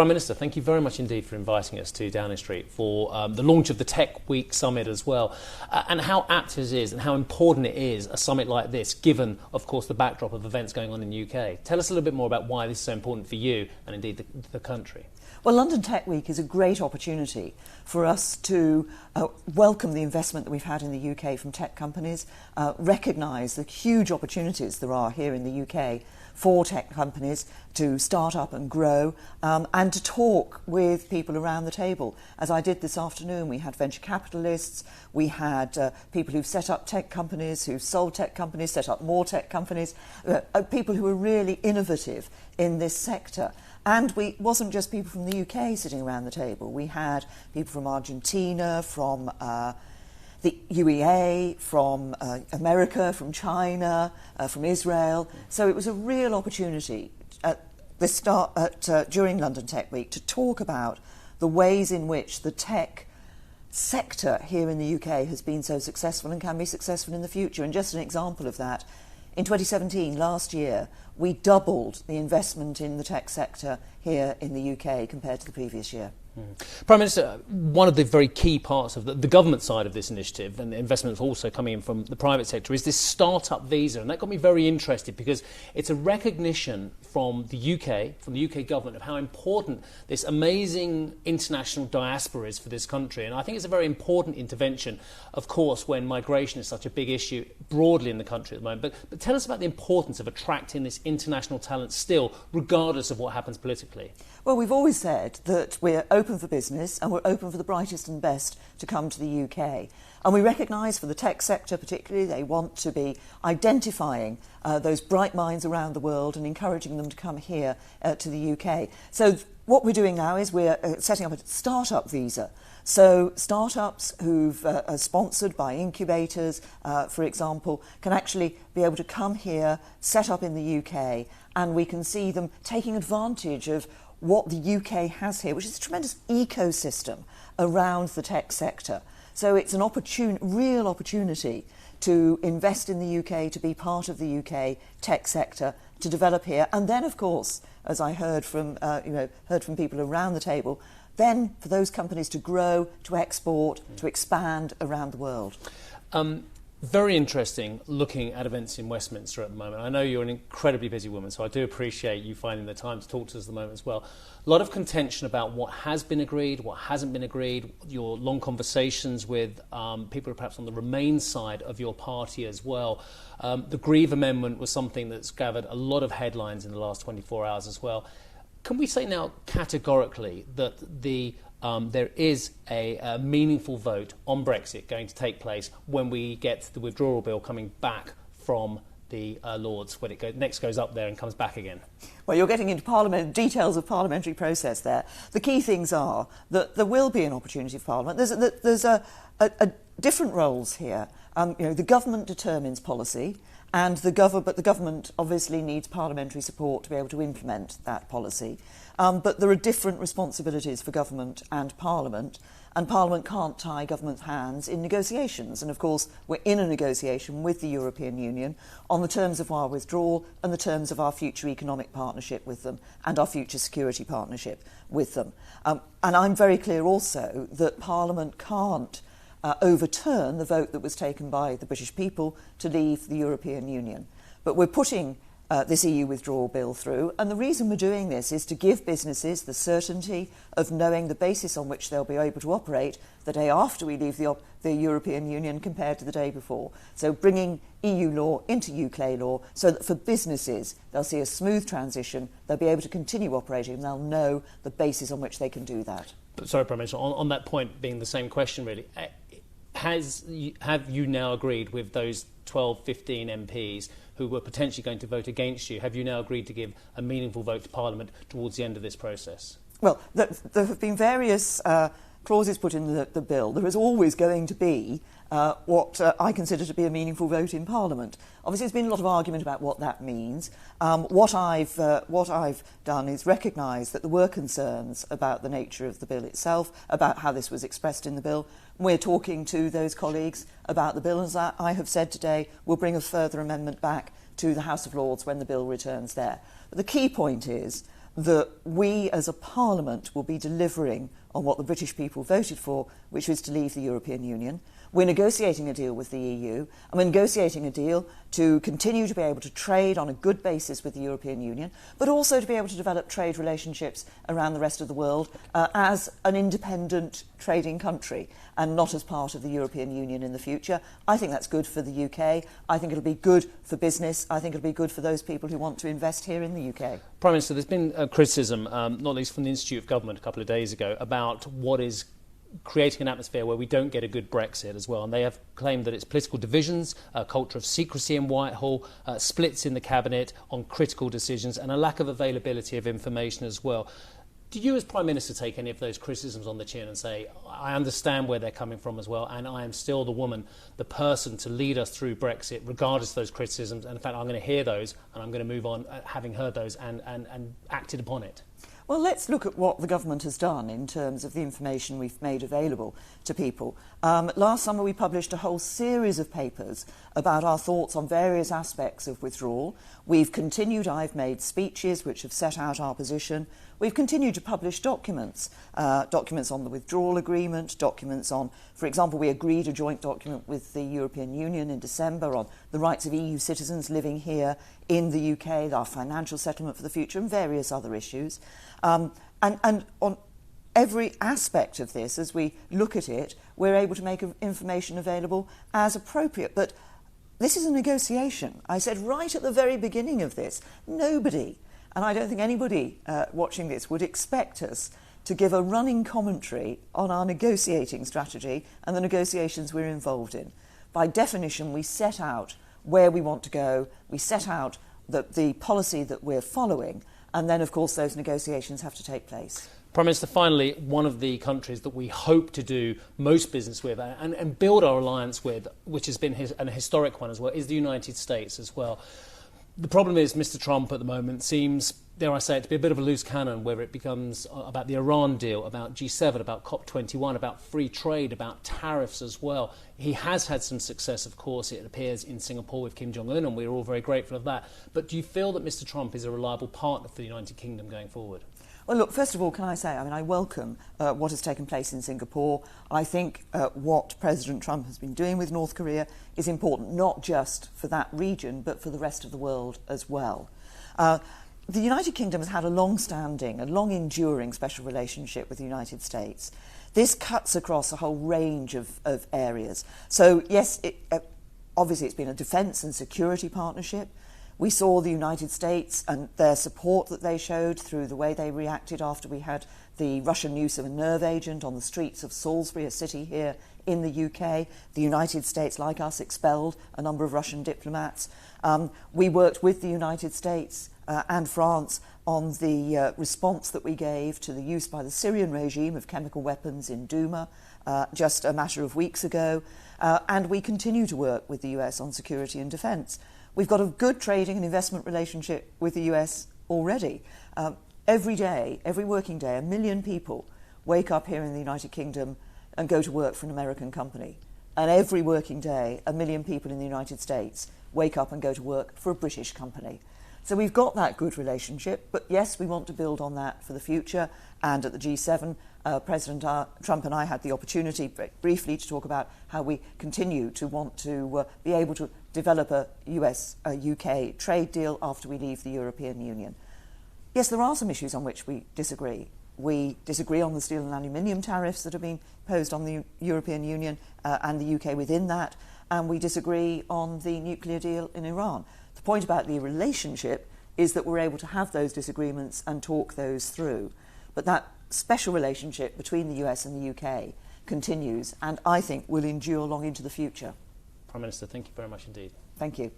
Prime Minister, thank you very much indeed for inviting us to Downing Street for the launch of the Tech Week Summit as well, and how apt it is and how important it is, a summit like this, given, of course, the backdrop of events going on in the UK. Tell us a little bit more about why this is so important for you and indeed the country. Well, London Tech Week is a great opportunity for us to welcome the investment that we've had in the UK from tech companies, recognise the huge opportunities there are here in the UK for tech companies to start up and grow, and to talk with people around the table. As I did this afternoon, we had venture capitalists, we had people who've set up tech companies, who've sold tech companies, set up more tech companies, people who are really innovative in this sector. And we wasn't just people from the UK sitting around the table. We had people from Argentina, from the UEA, from America, from China, from Israel. So it was a real opportunity at the start, during London Tech Week, to talk about the ways in which the tech sector here in the UK has been so successful and can be successful in the future. And just an example of that, in 2017, last year, we doubled the investment in the tech sector here in the UK compared to the previous year. Prime Minister, one of the very key parts of the government side of this initiative, and the investment also coming in from the private sector, is this start-up visa. And that got me very interested because it's a recognition from the UK government, of how important this amazing international diaspora is for this country. And I think it's a very important intervention, of course, when migration is such a big issue broadly in the country at the moment. But tell us about the importance of attracting this international talent still, regardless of what happens politically. Well, we've always said that we're open for business and we're open for the brightest and best to come to the UK. And we recognise for the tech sector particularly, they want to be identifying those bright minds around the world and encouraging them to come here to the UK. So what we're doing now is we're setting up a start-up visa. So startups who've are sponsored by incubators, for example, can actually be able to come here, set up in the UK, and we can see them taking advantage of what the UK has here, which is a tremendous ecosystem around the tech sector. So it's an real opportunity to invest in the UK, to be part of the UK tech sector, to develop here. And then, of course, as I heard from people around the table, then for those companies to grow, to export, to expand around the world. Very interesting looking at events in Westminster at the moment. I know you're an incredibly busy woman, so I do appreciate you finding the time to talk to us at the moment as well. A lot of contention about what has been agreed, what hasn't been agreed, your long conversations with people who are perhaps on the Remain side of your party as well. The Grieve Amendment was something that's gathered a lot of headlines in the last 24 hours as well. Can we say now categorically that there is a meaningful vote on Brexit going to take place when we get the withdrawal bill coming back from the Lords, when it next goes up there and comes back again? Well, you're getting into details of parliamentary process there. The key things are that there will be an opportunity for Parliament. There's different roles here. The government determines policy, and the government obviously needs parliamentary support to be able to implement that policy. But there are different responsibilities for government and Parliament can't tie government's hands in negotiations. And of course, we're in a negotiation with the European Union on the terms of our withdrawal and the terms of our future economic partnership with them and our future security partnership with them. And I'm very clear also that Parliament can't overturn the vote that was taken by the British people to leave the European Union. But we're putting this EU withdrawal bill through, and the reason we're doing this is to give businesses the certainty of knowing the basis on which they'll be able to operate the day after we leave the European Union compared to the day before. So bringing EU law into UK law so that for businesses they'll see a smooth transition, they'll be able to continue operating, and they'll know the basis on which they can do that. Sorry, Prime Minister, on that point being the same question really, have you now agreed with those 12, 15 MPs who were potentially going to vote against you? Have you now agreed to give a meaningful vote to Parliament towards the end of this process? Well, there have been various clauses put in the bill. There is always going to be what I consider to be a meaningful vote in Parliament. Obviously, there's been a lot of argument about what that means. What I've done is recognise that there were concerns about the nature of the bill itself, about how this was expressed in the bill. We're talking to those colleagues about the bill, and as I have said today, we'll bring a further amendment back to the House of Lords when the bill returns there. But the key point is that we as a Parliament will be delivering on what the British people voted for, which was to leave the European Union. We're negotiating a deal with the EU, and we're negotiating a deal to continue to be able to trade on a good basis with the European Union, but also to be able to develop trade relationships around the rest of the world as an independent trading country and not as part of the European Union in the future. I think that's good for the UK. I think it'll be good for business. I think it'll be good for those people who want to invest here in the UK. Prime Minister, there's been criticism, not least from the Institute of Government a couple of days ago, about what is creating an atmosphere where we don't get a good Brexit as well. And they have claimed that it's political divisions, a culture of secrecy in Whitehall, splits in the cabinet on critical decisions, and a lack of availability of information as well. Do you as Prime Minister take any of those criticisms on the chin and say, I understand where they're coming from as well, and I am still the woman, the person to lead us through Brexit, regardless of those criticisms, and in fact I'm going to hear those and I'm going to move on having heard those and acted upon it? Well, let's look at what the government has done in terms of the information we've made available to people. Last summer we published a whole series of papers about our thoughts on various aspects of withdrawal. We've continued, I've made speeches which have set out our position. We've continued to publish documents, documents on the withdrawal agreement, documents on, for example, we agreed a joint document with the European Union in December on the rights of EU citizens living here in the UK, our financial settlement for the future, and various other issues. And on every aspect of this, as we look at it, we're able to make information available as appropriate. But this is a negotiation. I said right at the very beginning of this, nobody, and I don't think anybody watching this would expect us to give a running commentary on our negotiating strategy and the negotiations we're involved in. By definition, we set out where we want to go, we set out the policy that we're following, and then, of course, those negotiations have to take place. Prime Minister, finally, one of the countries that we hope to do most business with and build our alliance with, which has been an historic one as well, is the United States as well. The problem is Mr Trump at the moment seems, dare I say it, to be a bit of a loose cannon, where it becomes about the Iran deal, about G7, about COP21, about free trade, about tariffs as well. He has had some success, of course, it appears, in Singapore with Kim Jong-un, and we're all very grateful of that. But do you feel that Mr Trump is a reliable partner for the United Kingdom going forward? Well, look, first of all, can I say, I welcome what has taken place in Singapore. I think what President Trump has been doing with North Korea is important, not just for that region, but for the rest of the world as well. The United Kingdom has had a long-standing, a long-enduring special relationship with the United States. This cuts across a whole range of areas. So, yes, obviously it's been a defence and security partnership. We saw the United States and their support that they showed through the way they reacted after we had the Russian use of a nerve agent on the streets of Salisbury, a city here in the UK. The United States, like us, expelled a number of Russian diplomats. We worked with the United States and France on the response that we gave to the use by the Syrian regime of chemical weapons in Douma just a matter of weeks ago. And we continue to work with the US on security and defence. We've got a good trading and investment relationship with the US already. Every day, every working day, 1 million people wake up here in the United Kingdom and go to work for an American company. And every working day, 1 million people in the United States wake up and go to work for a British company. So we've got that good relationship, but yes, we want to build on that for the future. And at the G7, President Trump and I had the opportunity briefly to talk about how we continue to want to be able to develop a U.S.-U.K. trade deal after we leave the European Union. Yes, there are some issues on which we disagree. We disagree on the steel and aluminium tariffs that have been imposed on the European Union and the UK within that, and we disagree on the nuclear deal in Iran. The point about the relationship is that we're able to have those disagreements and talk those through. But that special relationship between the US and the UK continues, and I think will endure long into the future. Prime Minister, thank you very much indeed. Thank you.